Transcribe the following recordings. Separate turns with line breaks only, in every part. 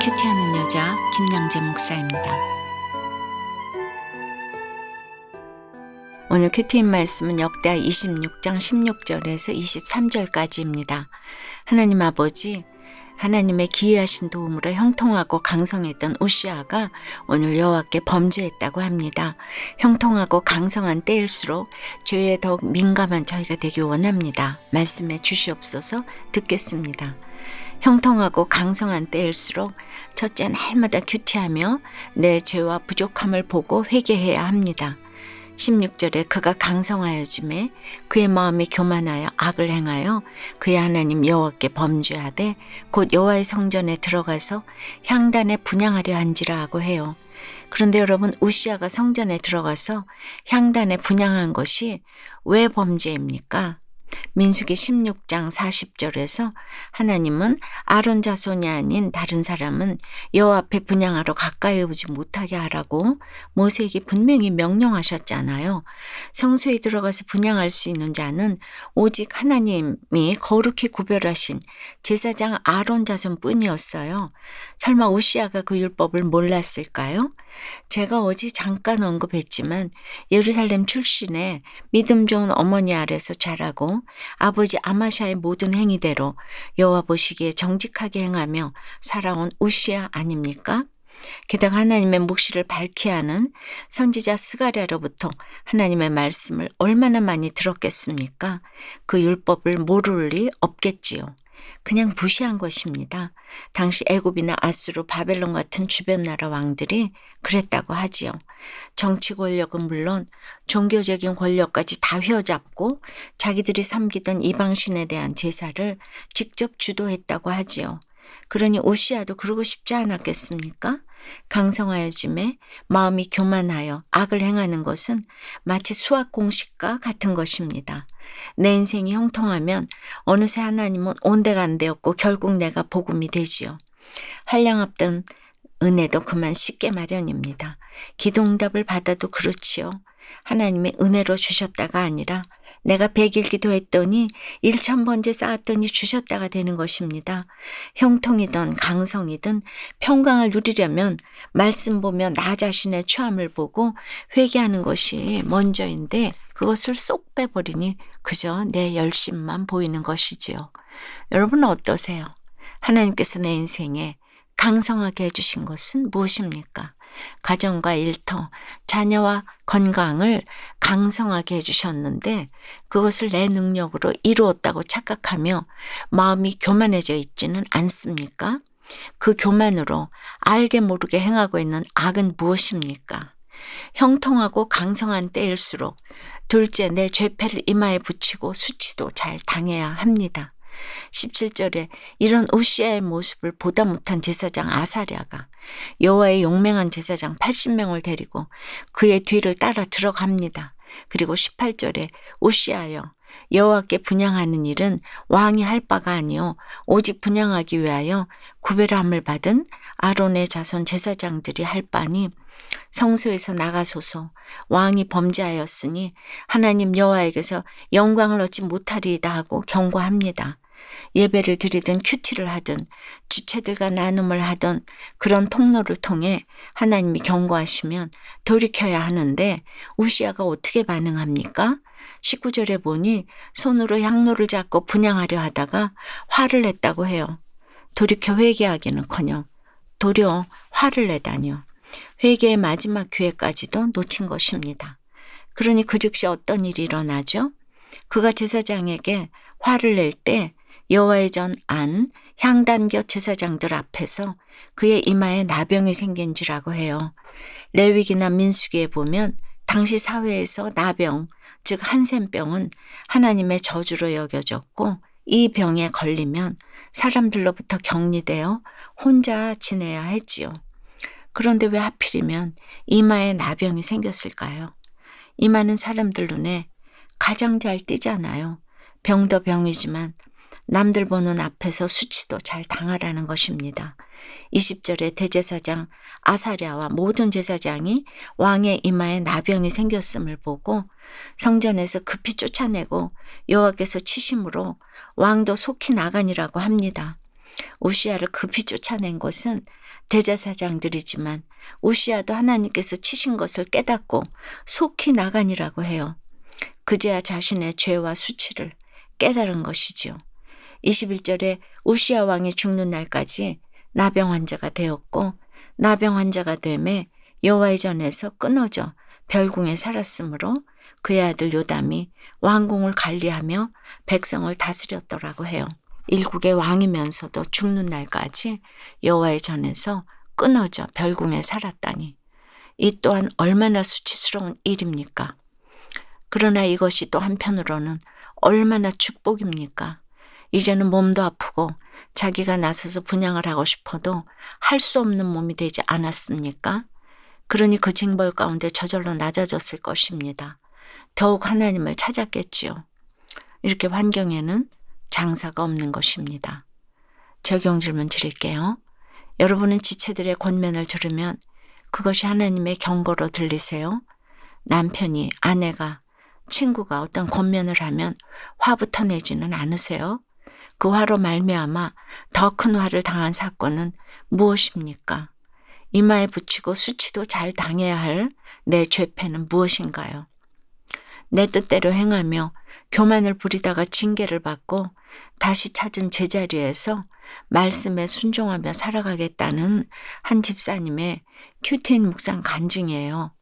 큐티하는 여자 김양재 목사입니다. 오늘 큐티인 말씀은 역대하 26장 16절에서 23절까지입니다. 하나님 아버지, 하나님의 기이하신 도움으로 형통하고 강성했던 우시아가 오늘 여호와께 범죄했다고 합니다. 형통하고 강성한 때일수록 죄에 더욱 민감한 저희가 되기 원합니다. 말씀해 주시옵소서. 듣겠습니다. 형통하고 강성한 때일수록 첫째 날마다 큐티하며 내 죄와 부족함을 보고 회개해야 합니다. 16절에 그가 강성하여짐에 그의 마음이 교만하여 악을 행하여 그의 하나님 여호와께 범죄하되 곧 여호와의 성전에 들어가서 향단에 분향하려 한지라 하고 해요. 그런데 여러분, 우시아가 성전에 들어가서 향단에 분향한 것이 왜 범죄입니까? 민수기 16장 40절에서 하나님은 아론 자손이 아닌 다른 사람은 여호와 앞에 분향하러 가까이 오지 못하게 하라고 모세에게 분명히 명령하셨잖아요. 성소에 들어가서 분향할 수 있는 자는 오직 하나님이 거룩히 구별하신 제사장 아론 자손뿐이었어요. 설마 우시아가 그 율법을 몰랐을까요? 제가 어제 잠깐 언급했지만 예루살렘 출신의 믿음 좋은 어머니 아래서 자라고 아버지 아마샤의 모든 행위대로 여호와 보시기에 정직하게 행하며 살아온 우시아 아닙니까? 게다가 하나님의 묵시를 밝히 하는 선지자 스가랴로부터 하나님의 말씀을 얼마나 많이 들었겠습니까? 그 율법을 모를 리 없겠지요. 그냥 무시한 것입니다. 당시 애굽이나 아수르, 바벨론 같은 주변 나라 왕들이 그랬다고 하지요. 정치 권력은 물론 종교적인 권력까지 다 휘어잡고 자기들이 섬기던 이방신에 대한 제사를 직접 주도했다고 하지요. 그러니 우시아도 그러고 싶지 않았겠습니까? 강성하여짐에 마음이 교만하여 악을 행하는 것은 마치 수학 공식과 같은 것입니다. 내 인생이 형통하면 어느새 하나님은 온데간데 없고 결국 내가 복음이 되지요. 한량없던 은혜도 그만 씻게 마련입니다. 기도응답을 받아도 그렇지요. 하나님의 은혜로 주셨다가 아니라 내가 100일 기도했더니 1000번째 쌓았더니 주셨다가 되는 것입니다. 형통이든 강성이든 평강을 누리려면 말씀 보며 나 자신의 처함을 보고 회개하는 것이 먼저인데 그것을 쏙 빼버리니 그저 내 열심만 보이는 것이지요. 여러분은 어떠세요? 하나님께서 내 인생에 강성하게 해주신 것은 무엇입니까? 가정과 일터, 자녀와 건강을 강성하게 해주셨는데 그것을 내 능력으로 이루었다고 착각하며 마음이 교만해져 있지는 않습니까? 그 교만으로 알게 모르게 행하고 있는 악은 무엇입니까? 형통하고 강성한 때일수록 둘째, 내 죄패를 이마에 붙이고 수치도 잘 당해야 합니다. 17절에 이런 우시아의 모습을 보다 못한 제사장 아사랴가 여호와의 용맹한 제사장 80명을 데리고 그의 뒤를 따라 들어갑니다. 그리고 18절에 우시아여, 여호와께 분향하는 일은 왕이 할 바가 아니요 오직 분향하기 위하여 구별함을 받은 아론의 자손 제사장들이 할 바니 성소에서 나가소서. 왕이 범죄하였으니 하나님 여호와에게서 영광을 얻지 못하리이다 하고 경고합니다. 예배를 드리든 큐티를 하든 지체들과 나눔을 하던 그런 통로를 통해 하나님이 경고하시면 돌이켜야 하는데 우시아가 어떻게 반응합니까? 19절에 보니 손으로 향로를 잡고 분향하려 하다가 화를 냈다고 해요. 돌이켜 회개하기는커녕 도리어 화를 내다니요. 회개의 마지막 기회까지도 놓친 것입니다. 그러니 그 즉시 어떤 일이 일어나죠? 그가 제사장에게 화를 낼 때 여호와의 전 안 향단곁 제사장들 앞에서 그의 이마에 나병이 생긴 지라고 해요. 레위기나 민수기에 보면 당시 사회에서 나병, 즉 한센병은 하나님의 저주로 여겨졌고 이 병에 걸리면 사람들로부터 격리되어 혼자 지내야 했지요. 그런데 왜 하필이면 이마에 나병이 생겼을까요? 이마는 사람들 눈에 가장 잘 띄잖아요. 병도 병이지만 남들 보는 앞에서 수치도 잘 당하라는 것입니다. 20절에 대제사장 아사랴와 모든 제사장이 왕의 이마에 나병이 생겼음을 보고 성전에서 급히 쫓아내고 여호와께서 치심으로 왕도 속히 나가니라고 합니다. 우시아를 급히 쫓아낸 것은 대제사장들이지만 우시아도 하나님께서 치신 것을 깨닫고 속히 나가니라고 해요. 그제야 자신의 죄와 수치를 깨달은 것이지요. 21절에 우시아 왕이 죽는 날까지 나병 환자가 되었고 나병 환자가 되매 여호와의 전에서 끊어져 별궁에 살았으므로 그의 아들 요담이 왕궁을 관리하며 백성을 다스렸더라고 해요. 일국의 왕이면서도 죽는 날까지 여호와의 전에서 끊어져 별궁에 살았다니 이 또한 얼마나 수치스러운 일입니까? 그러나 이것이 또 한편으로는 얼마나 축복입니까? 이제는 몸도 아프고 자기가 나서서 분향을 하고 싶어도 할 수 없는 몸이 되지 않았습니까? 그러니 그 징벌 가운데 저절로 낮아졌을 것입니다. 더욱 하나님을 찾았겠지요. 이렇게 환경에는 장사가 없는 것입니다. 적용 질문 드릴게요. 여러분은 지체들의 권면을 들으면 그것이 하나님의 경고로 들리세요? 남편이, 아내가, 친구가 어떤 권면을 하면 화부터 내지는 않으세요? 그 화로 말미암아 더 큰 화를 당한 사건은 무엇입니까? 이마에 붙이고 수치도 잘 당해야 할 내 죄패는 무엇인가요? 내 뜻대로 행하며 교만을 부리다가 징계를 받고 다시 찾은 제자리에서 말씀에 순종하며 살아가겠다는 한 집사님의 큐티인 묵상 간증이에요.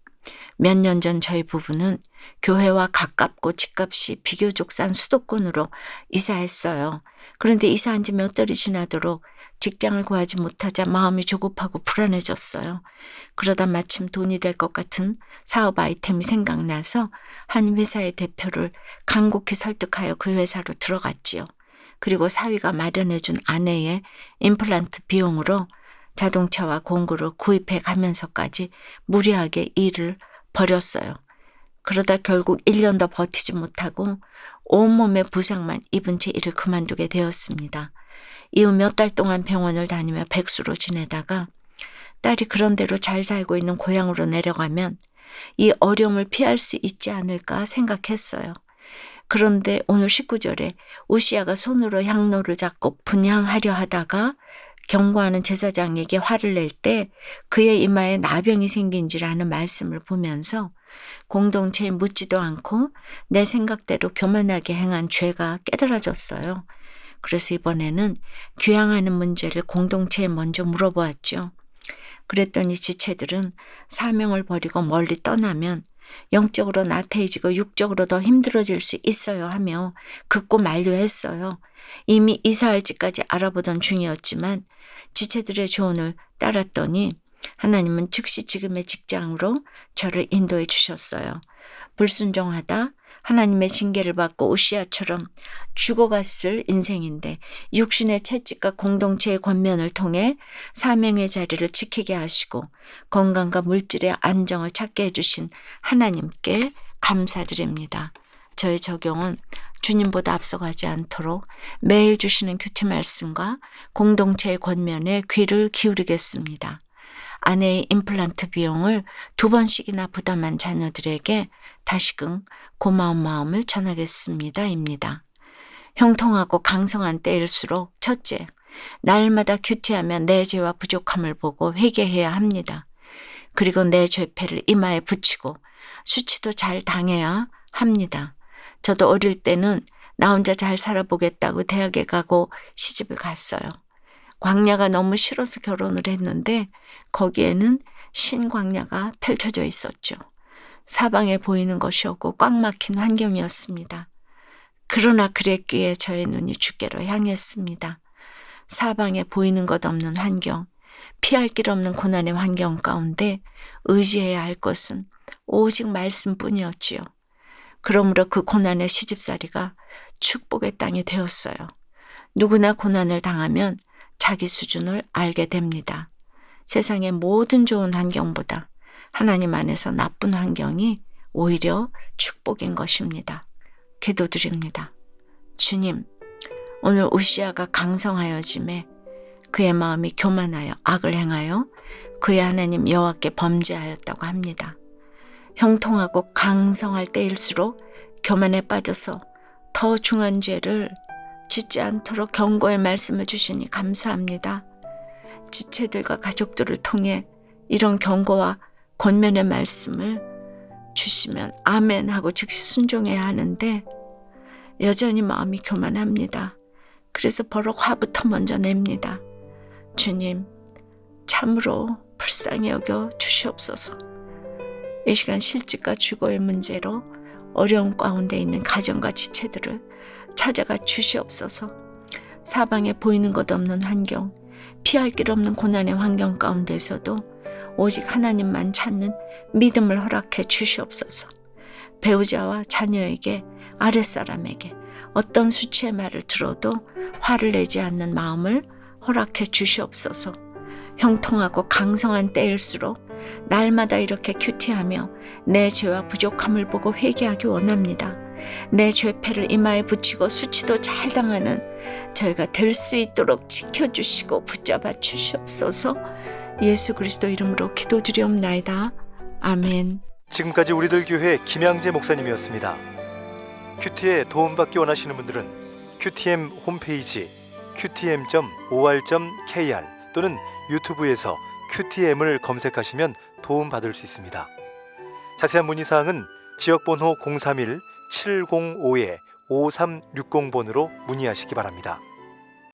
몇 년 전 저희 부부는 교회와 가깝고 집값이 비교적 싼 수도권으로 이사했어요. 그런데 이사한 지 몇 달이 지나도록 직장을 구하지 못하자 마음이 조급하고 불안해졌어요. 그러다 마침 돈이 될 것 같은 사업 아이템이 생각나서 한 회사의 대표를 간곡히 설득하여 그 회사로 들어갔지요. 그리고 사위가 마련해준 아내의 임플란트 비용으로 자동차와 공구를 구입해 가면서까지 무리하게 일을 벌였어요. 그러다 결국 1년 더 버티지 못하고 온몸에 부상만 입은 채 일을 그만두게 되었습니다. 이후 몇 달 동안 병원을 다니며 백수로 지내다가 딸이 그런 대로 잘 살고 있는 고향으로 내려가면 이 어려움을 피할 수 있지 않을까 생각했어요. 그런데 오늘 19절에 우시아가 손으로 향로를 잡고 분향하려 하다가 경고하는 제사장에게 화를 낼 때 그의 이마에 나병이 생긴지라는 말씀을 보면서 공동체에 묻지도 않고 내 생각대로 교만하게 행한 죄가 깨달아졌어요. 그래서 이번에는 귀향하는 문제를 공동체에 먼저 물어보았죠. 그랬더니 지체들은 사명을 버리고 멀리 떠나면 영적으로 나태해지고 육적으로 더 힘들어질 수 있어요 하며 극구 만류했어요. 이미 이사할 집까지 알아보던 중이었지만 지체들의 조언을 따랐더니 하나님은 즉시 지금의 직장으로 저를 인도해 주셨어요. 불순종하다 하나님의 징계를 받고 우시아처럼 죽어갔을 인생인데 육신의 채찍과 공동체의 권면을 통해 사명의 자리를 지키게 하시고 건강과 물질의 안정을 찾게 해주신 하나님께 감사드립니다. 저의 적용은 주님보다 앞서가지 않도록 매일 주시는 큐티 말씀과 공동체의 권면에 귀를 기울이겠습니다. 아내의 임플란트 비용을 2번씩이나 부담한 자녀들에게 다시금 고마운 마음을 전하겠습니다. 입니다. 형통하고 강성한 때일수록 첫째, 날마다 큐티하며 내 죄와 부족함을 보고 회개해야 합니다. 그리고 내 죄패를 이마에 붙이고 수치도 잘 당해야 합니다. 저도 어릴 때는 나 혼자 잘 살아보겠다고 대학에 가고 시집을 갔어요. 광야가 너무 싫어서 결혼을 했는데 거기에는 신광야가 펼쳐져 있었죠. 사방에 보이는 것이 없고 꽉 막힌 환경이었습니다. 그러나 그랬기에 저의 눈이 주께로 향했습니다. 사방에 보이는 것 없는 환경, 피할 길 없는 고난의 환경 가운데 의지해야 할 것은 오직 말씀뿐이었지요. 그러므로 그 고난의 시집살이가 축복의 땅이 되었어요. 누구나 고난을 당하면 자기 수준을 알게 됩니다. 세상의 모든 좋은 환경보다 하나님 안에서 나쁜 환경이 오히려 축복인 것입니다. 기도드립니다. 주님, 오늘 우시아가 강성하여짐에 그의 마음이 교만하여 악을 행하여 그의 하나님 여호와께 범죄하였다고 합니다. 형통하고 강성할 때일수록 교만에 빠져서 더 중한 죄를 짓지 않도록 경고의 말씀을 주시니 감사합니다. 지체들과 가족들을 통해 이런 경고와 권면의 말씀을 주시면 아멘 하고 즉시 순종해야 하는데 여전히 마음이 교만합니다. 그래서 버럭 화부터 먼저 냅니다. 주님, 참으로 불쌍히 여겨 주시옵소서. 이 시간 실직과 주거의 문제로 어려움 가운데 있는 가정과 지체들을 찾아가 주시옵소서. 사방에 보이는 것 없는 환경, 피할 길 없는 고난의 환경 가운데서도 오직 하나님만 찾는 믿음을 허락해 주시옵소서. 배우자와 자녀에게, 아랫사람에게 어떤 수치의 말을 들어도 화를 내지 않는 마음을 허락해 주시옵소서. 형통하고 강성한 때일수록 날마다 이렇게 큐티하며 내 죄와 부족함을 보고 회개하기 원합니다. 내 죄패를 이마에 붙이고 수치도 잘 당하는 저희가 될 수 있도록 지켜주시고 붙잡아 주시옵소서. 예수 그리스도 이름으로 기도드리옵나이다. 아멘.
지금까지 우리들 교회 김양재 목사님이었습니다. 큐티에 도움받기 원하시는 분들은 QTM 홈페이지 qtm.or.kr 또는 유튜브에서 QTM을 검색하시면 도움받을 수 있습니다. 자세한 문의사항은 지역번호 031-705-5360번으로 문의하시기 바랍니다.